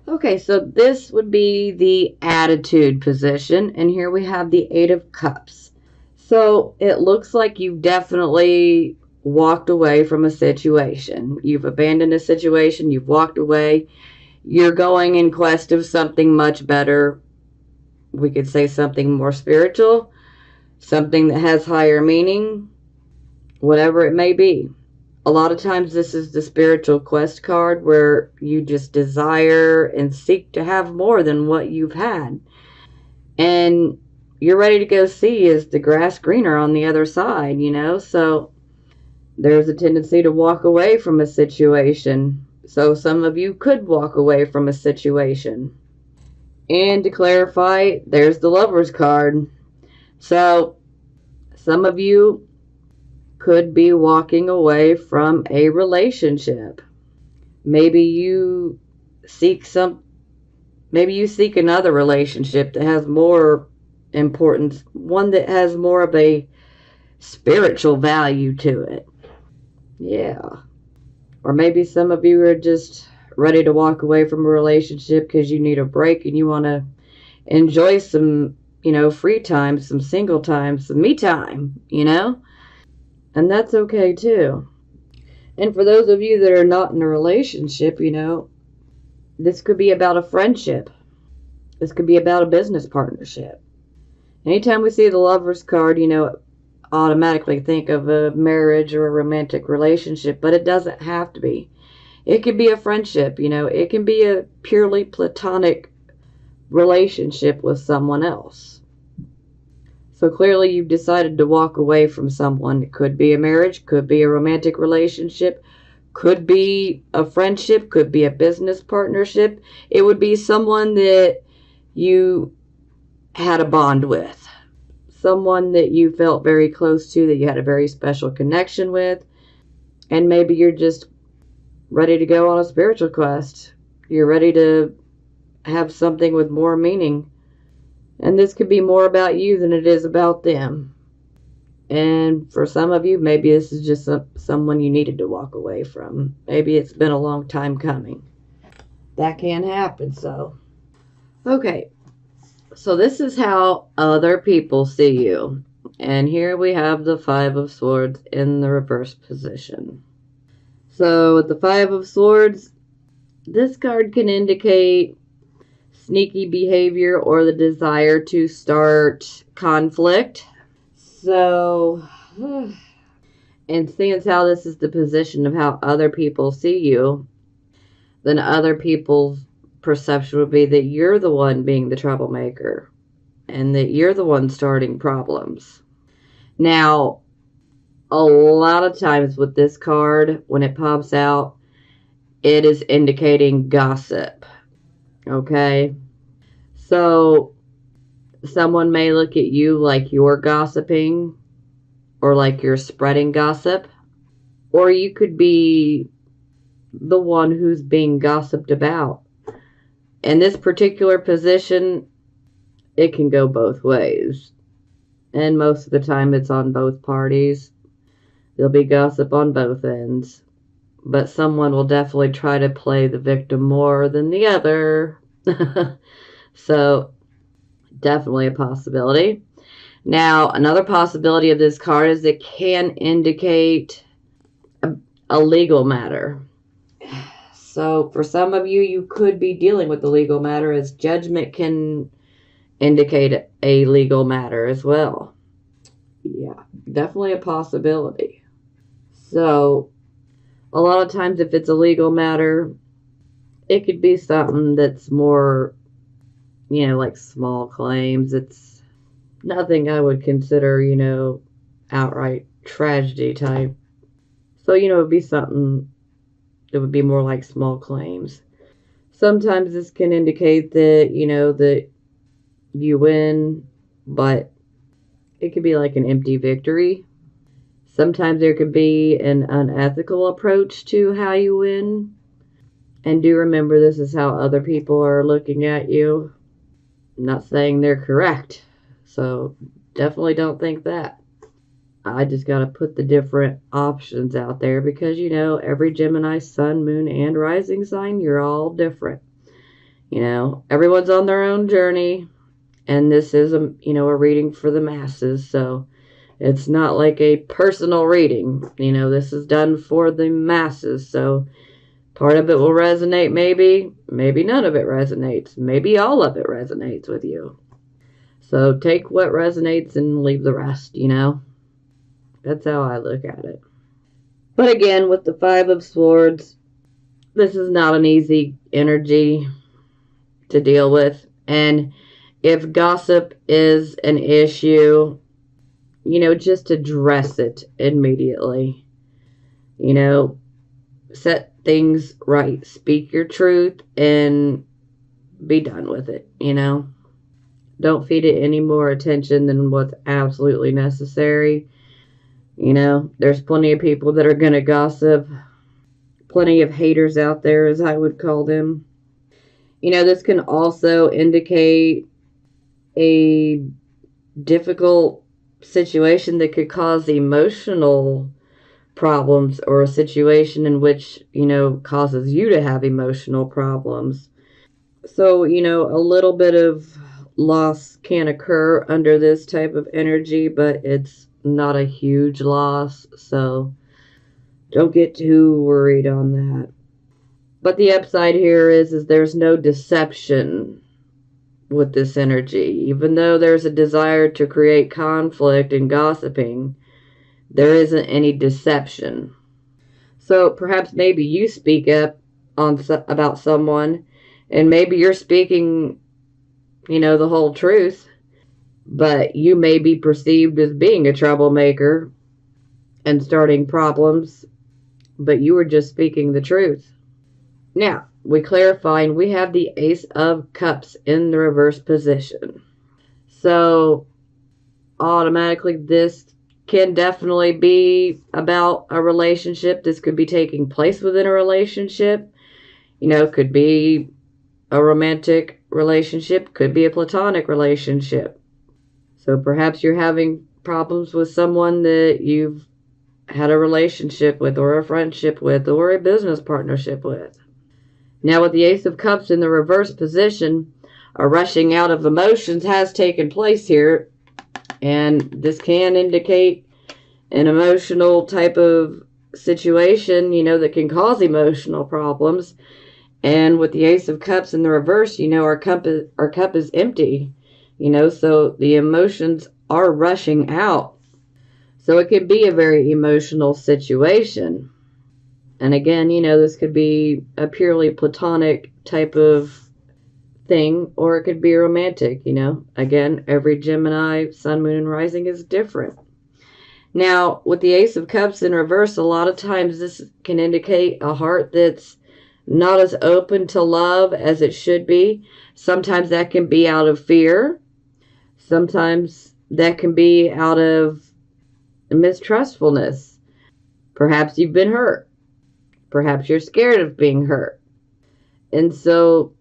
Okay, so this would be the attitude position, and here we have the Eight of Cups. So it looks like you've definitely walked away from a situation. You've abandoned a situation, you've walked away. You're going in quest of something much better. We could say something more spiritual, something that has higher meaning, whatever it may be. A lot of times, this is the spiritual quest card where you just desire and seek to have more than what you've had. And you're ready to go see is the grass greener on the other side, you know? So there's a tendency to walk away from a situation. So some of you could walk away from a situation. And to clarify, there's the Lover's card. So some of you could be walking away from a relationship. Maybe you seek another relationship that has more importance, one that has more of a spiritual value to it. Yeah. Or maybe some of you are just ready to walk away from a relationship because you need a break and you want to enjoy some, free time, some single time, some me time, And that's okay too. And for those of you that are not in a relationship, this could be about a friendship. This could be about a business partnership. Anytime we see the Lover's card, automatically think of a marriage or a romantic relationship, but it doesn't have to be. It could be a friendship, it can be a purely platonic relationship with someone else. So clearly you've decided to walk away from someone. It could be a marriage, could be a romantic relationship, could be a friendship, could be a business partnership. It would be someone that you had a bond with, someone that you felt very close to, that you had a very special connection with, and maybe you're just ready to go on a spiritual quest. You're ready to have something with more meaning. And this could be more about you than it is about them. And for some of you, maybe this is just someone you needed to walk away from. Maybe it's been a long time coming. That can happen, so. Okay, so this is how other people see you. And here we have the Five of Swords in the reverse position. So with the Five of Swords, this card can indicate sneaky behavior or the desire to start conflict. So, and seeing as how this is the position of how other people see you, then other people's perception would be that you're the one being the troublemaker and that you're the one starting problems. Now, a lot of times with this card, when it pops out, it is indicating gossip. Okay? So, someone may look at you like you're gossiping or like you're spreading gossip, or you could be the one who's being gossiped about. In this particular position, it can go both ways. And most of the time it's on both parties. There'll be gossip on both ends. But someone will definitely try to play the victim more than the other. So, definitely a possibility. Now, another possibility of this card is it can indicate a legal matter. So, for some of you, you could be dealing with the legal matter, as judgment can indicate a legal matter as well. Yeah, definitely a possibility. So, a lot of times if it's a legal matter, it could be something that's more, like small claims. It's nothing I would consider, outright tragedy type. So, it would be something that would be more like small claims. Sometimes this can indicate that, that you win, but it could be like an empty victory. Sometimes there could be an unethical approach to how you win. And do remember, this is how other people are looking at you. I'm not saying they're correct. So definitely don't think that. I just got to put the different options out there because, every Gemini, sun, moon, and rising sign, you're all different. Everyone's on their own journey, and this is a reading for the masses, so it's not like a personal reading. This is done for the masses, so part of it will resonate, maybe none of it resonates, maybe all of it resonates with you. So take what resonates and leave the rest. That's how I look at it. But again, with the Five of Swords, this is not an easy energy to deal with. And if gossip is an issue, just address it immediately. Set things right. Speak your truth and be done with it. Don't feed it any more attention than what's absolutely necessary. There's plenty of people that are going to gossip. Plenty of haters out there, as I would call them. This can also indicate a difficult situation that could cause emotional problems, or a situation in which, causes you to have emotional problems. So, a little bit of loss can occur under this type of energy, but it's not a huge loss, so don't get too worried on that. But the upside here is there's no deception with this energy. Even though there's a desire to create conflict and gossiping, there isn't any deception. So perhaps maybe you speak up about someone, and maybe you're speaking, the whole truth, but you may be perceived as being a troublemaker and starting problems, but you were just speaking the truth. Now, we clarify, and we have the Ace of Cups in the reverse position. So, automatically, this can definitely be about a relationship. This could be taking place within a relationship. Could be a romantic relationship, could be a platonic relationship. So perhaps you're having problems with someone that you've had a relationship with, or a friendship with, or a business partnership with. Now, with the Ace of Cups in the reverse position, a rushing out of emotions has taken place here, and this can indicate an emotional type of situation, that can cause emotional problems. And with the Ace of Cups in the reverse, our cup is empty, so the emotions are rushing out. So it could be a very emotional situation. And again, this could be a purely platonic type of thing, or it could be romantic, Again, every Gemini, sun, moon, and rising is different. Now, with the Ace of Cups in reverse, a lot of times this can indicate a heart that's not as open to love as it should be. Sometimes that can be out of fear. Sometimes that can be out of mistrustfulness. Perhaps you've been hurt. Perhaps you're scared of being hurt. And so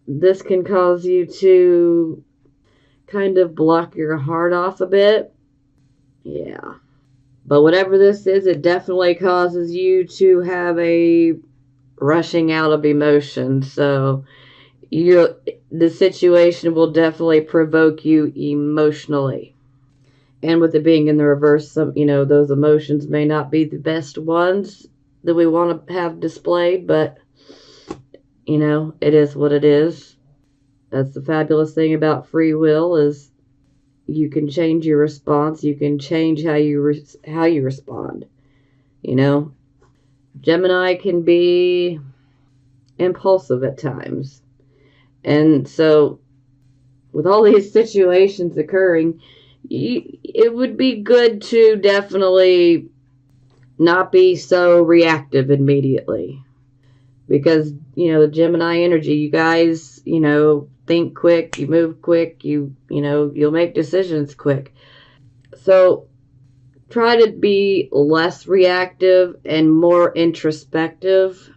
this can cause you to kind of block your heart off a bit. Yeah. But whatever this is, it definitely causes you to have a rushing out of emotion. So the situation will definitely provoke you emotionally. And with it being in the reverse, those emotions may not be the best ones that we want to have displayed, but it is what it is. That's the fabulous thing about free will, is you can change your response. You can change how you respond. Gemini can be impulsive at times. And so with all these situations occurring, it would be good to definitely not be so reactive immediately. Because, the Gemini energy, you guys, think quick, you move quick, you'll make decisions quick. So try to be less reactive and more introspective,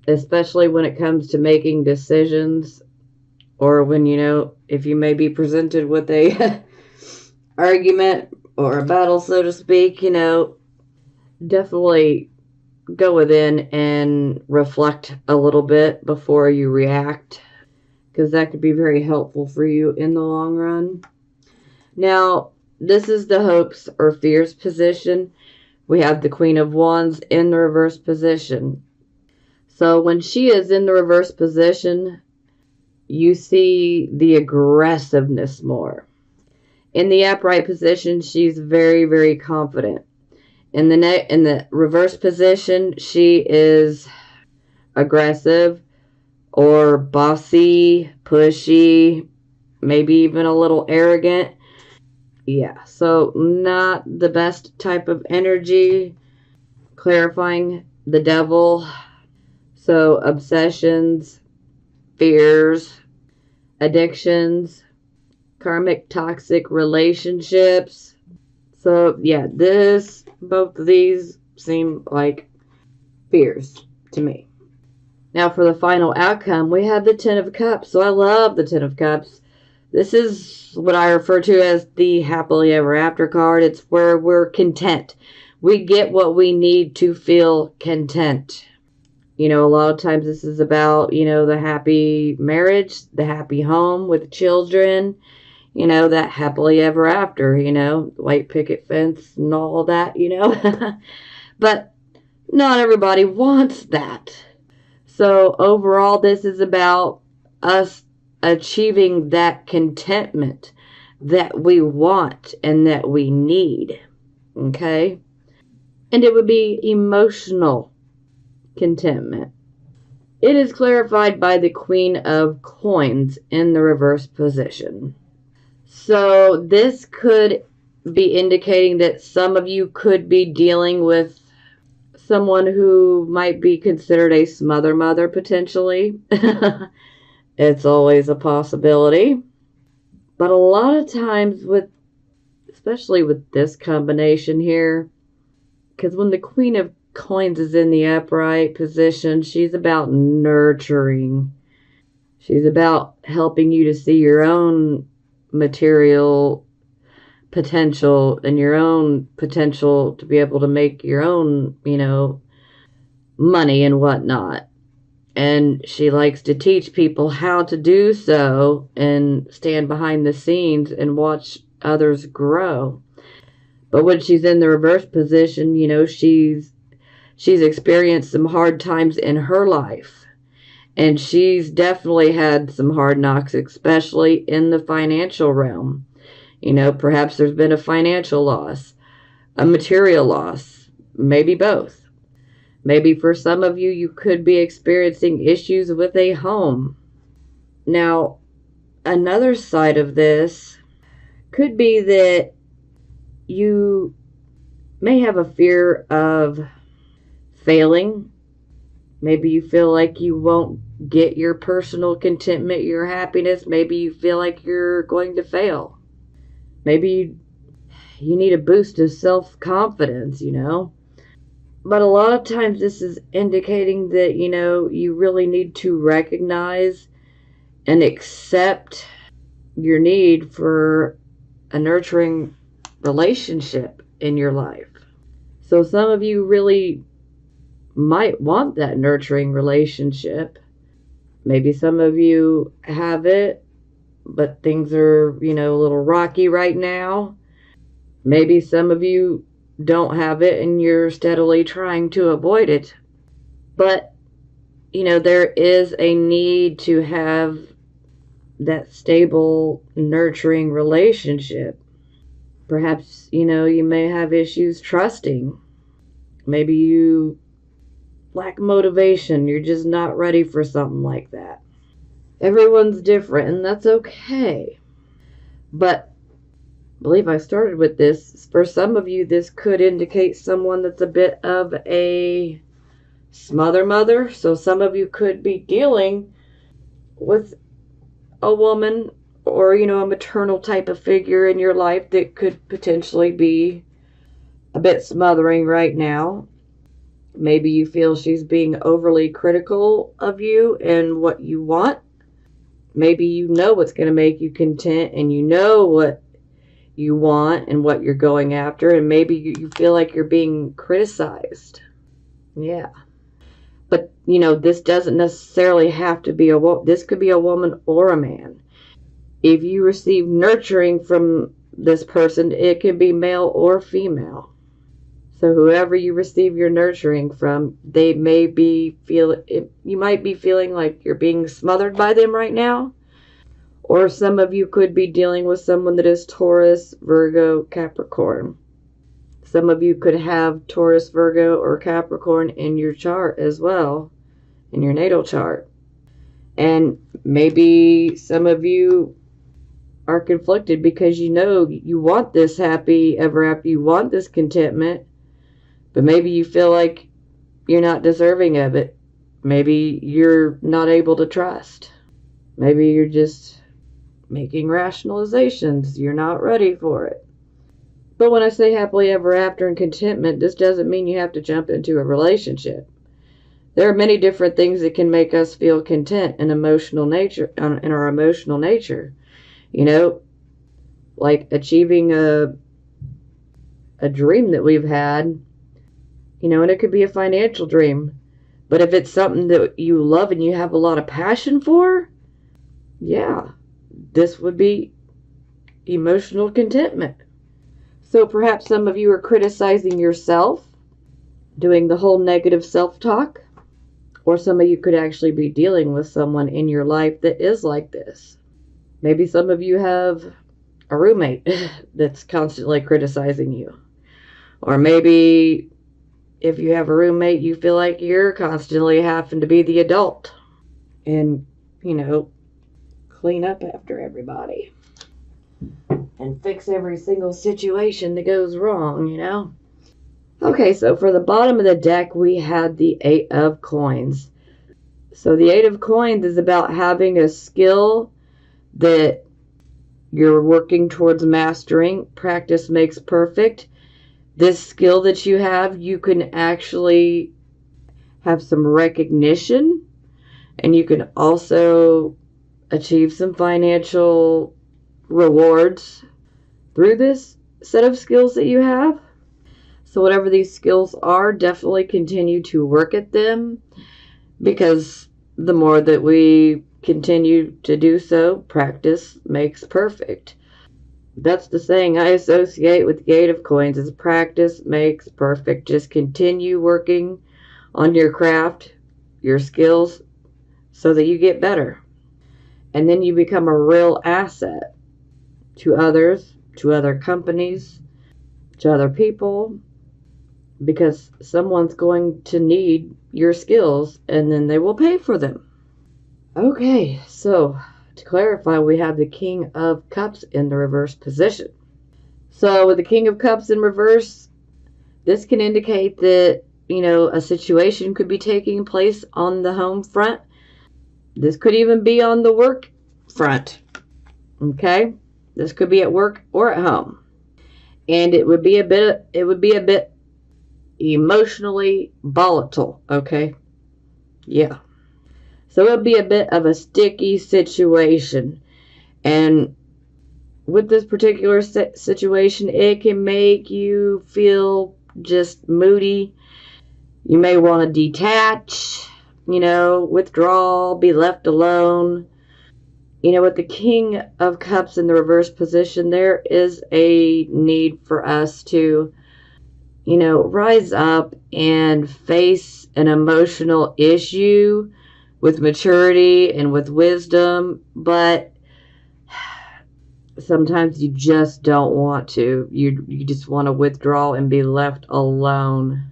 especially when it comes to making decisions, or when, if you may be presented with a argument or a battle, so to speak, definitely go within and reflect a little bit before you react. because that could be very helpful for you in the long run. Now, this is the hopes or fears position. We have the Queen of Wands in the reverse position. So when she is in the reverse position, you see the aggressiveness more. In the upright position, she's very, very confident. In the reverse position, she is aggressive or bossy, pushy, maybe even a little arrogant. Yeah, so not the best type of energy. Clarifying the devil. So obsessions, fears, addictions, karmic toxic relationships. So yeah, both of these seem like fears to me. Now for the final outcome, we have the Ten of Cups. So I love the Ten of Cups. This is what I refer to as the happily ever after card. It's where we're content. We get what we need to feel content. You know, a lot of times this is about, you know, the happy marriage, the happy home with children, you know, that happily ever after, you know, white picket fence and all that, you know. But not everybody wants that. So overall, this is about us achieving that contentment that we want and that we need. Okay? And it would be emotional contentment. It is clarified by the Queen of Coins in the reverse position. So this could be indicating that some of you could be dealing with someone who might be considered a smother mother potentially. It's always a possibility. But a lot of times especially with this combination here, because when the Queen of Coins is in the upright position, she's about nurturing. She's about helping you to see your own material potential and your own potential to be able to make your own, you know, money and whatnot. And she likes to teach people how to do so and stand behind the scenes and watch others grow. But when she's in the reverse position, you know, she's experienced some hard times in her life. And she's definitely had some hard knocks, especially in the financial realm. You know, perhaps there's been a financial loss, a material loss, maybe both. Maybe for some of you, you could be experiencing issues with a home. Now, another side of this could be that you may have a fear of failing. Maybe you feel like you won't get your personal contentment, your happiness. Maybe you feel like you're going to fail. Maybe you need a boost of self-confidence, you know. But a lot of times this is indicating that, you know, you really need to recognize and accept your need for a nurturing relationship in your life. So some of you really might want that nurturing relationship. Maybe some of you have it, but things are, you know, a little rocky right now. Maybe some of you don't have it and you're steadily trying to avoid it. But, you know, there is a need to have that stable, nurturing relationship. Perhaps, you know, you may have issues trusting. Maybe you lack motivation. You're just not ready for something like that. Everyone's different, and that's okay. But I believe I started with this. For some of you, this could indicate someone that's a bit of a smother mother. So some of you could be dealing with a woman or, you know, a maternal type of figure in your life that could potentially be a bit smothering right now. Maybe you feel she's being overly critical of you and what you want. Maybe you know what's going to make you content and you know what you want and what you're going after, and maybe you feel like you're being criticized. Yeah. But, this doesn't necessarily have to be this could be a woman or a man. If you receive nurturing from this person, it can be male or female. So whoever you receive your nurturing from, you might be feeling like you're being smothered by them right now. Or some of you could be dealing with someone that is Taurus, Virgo, Capricorn. Some of you could have Taurus, Virgo, or Capricorn in your chart as well, in your natal chart. And maybe some of you are conflicted because you want this happy ever after, you want this contentment, but maybe you feel like you're not deserving of it. Maybe you're not able to trust. Maybe you're just making rationalizations. You're not ready for it. But when I say happily ever after and contentment, this doesn't mean you have to jump into a relationship. There are many different things that can make us feel content in our emotional nature. Like achieving a dream that we've had, and it could be a financial dream. But if it's something that you love and you have a lot of passion for, yeah, this would be emotional contentment. So perhaps some of you are criticizing yourself, doing the whole negative self-talk, or some of you could actually be dealing with someone in your life that is like this. Maybe some of you have a roommate that's constantly criticizing you. Or maybe if you have a roommate, you feel like you're constantly having to be the adult and, clean up after everybody and fix every single situation that goes wrong. Okay, so for the bottom of the deck, we had the 8 of Coins. So the 8 of Coins is about having a skill that you're working towards mastering. Practice makes perfect. This skill that you have, you can actually have some recognition, and you can also achieve some financial rewards through this set of skills that you have. So whatever these skills are, definitely continue to work at them, because the more that we continue to do so, practice makes perfect. That's the saying I associate with the 8 of Coins, is practice makes perfect. Just continue working on your craft, your skills, so that you get better. And then you become a real asset to others, to other companies, to other people, because someone's going to need your skills and then they will pay for them. Okay, so to clarify, we have the King of Cups in the reverse position. So with the King of Cups in reverse, this can indicate that, a situation could be taking place on the home front. This could even be on the work front. Okay? This could be at work or at home. And it would be a bit emotionally volatile, okay? Yeah. So it'll be a bit of a sticky situation. And with this particular situation, it can make you feel just moody. You may want to detach, withdraw, be left alone. With the King of Cups in the reverse position, there is a need for us to, rise up and face an emotional issue with maturity and with wisdom, but sometimes you just don't want to. You just want to withdraw and be left alone.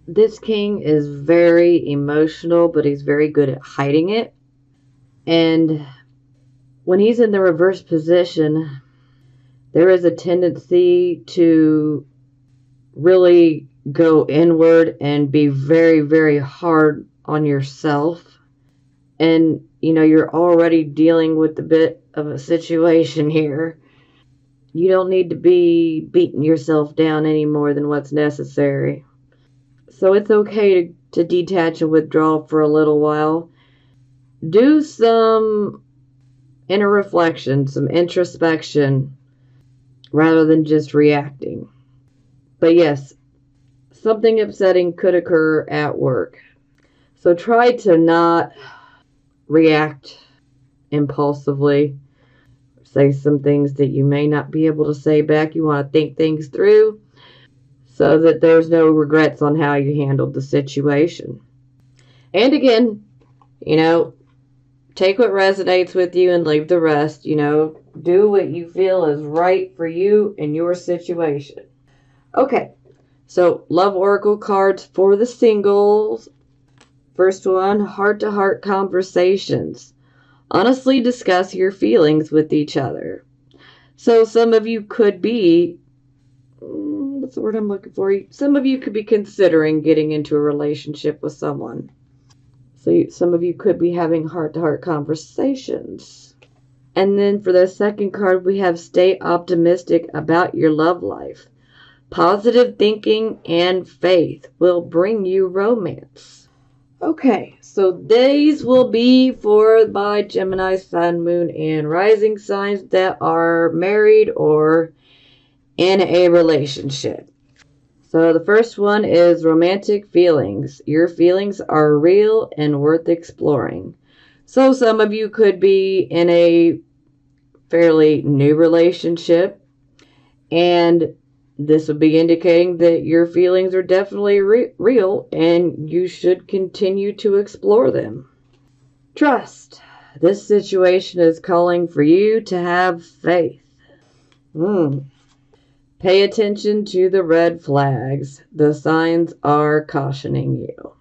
This king is very emotional, but he's very good at hiding it. And when he's in the reverse position, there is a tendency to really go inward and be very, very hard on yourself. And, you're already dealing with a bit of a situation here. You don't need to be beating yourself down any more than what's necessary. So it's okay to detach and withdraw for a little while. Do some inner reflection, some introspection, rather than just reacting. But yes, something upsetting could occur at work. So try to not react impulsively. Say some things that you may not be able to say back. You want to think things through so that there's no regrets on how you handled the situation. And again, take what resonates with you and leave the rest. Do what you feel is right for you and your situation. Okay, so love oracle cards for the singles. First one, heart-to-heart conversations. Honestly discuss your feelings with each other. So some of you could be, what's the word I'm looking for? Some of you could be considering getting into a relationship with someone. So some of you could be having heart-to-heart conversations. And then for the second card, we have stay optimistic about your love life. Positive thinking and faith will bring you romance. Okay, so these will be for my Gemini, Sun, Moon, and Rising signs that are married or in a relationship. So the first one is romantic feelings. Your feelings are real and worth exploring. So some of you could be in a fairly new relationship, and this would be indicating that your feelings are definitely real and you should continue to explore them. Trust. This situation is calling for you to have faith. Pay attention to the red flags. The signs are cautioning you.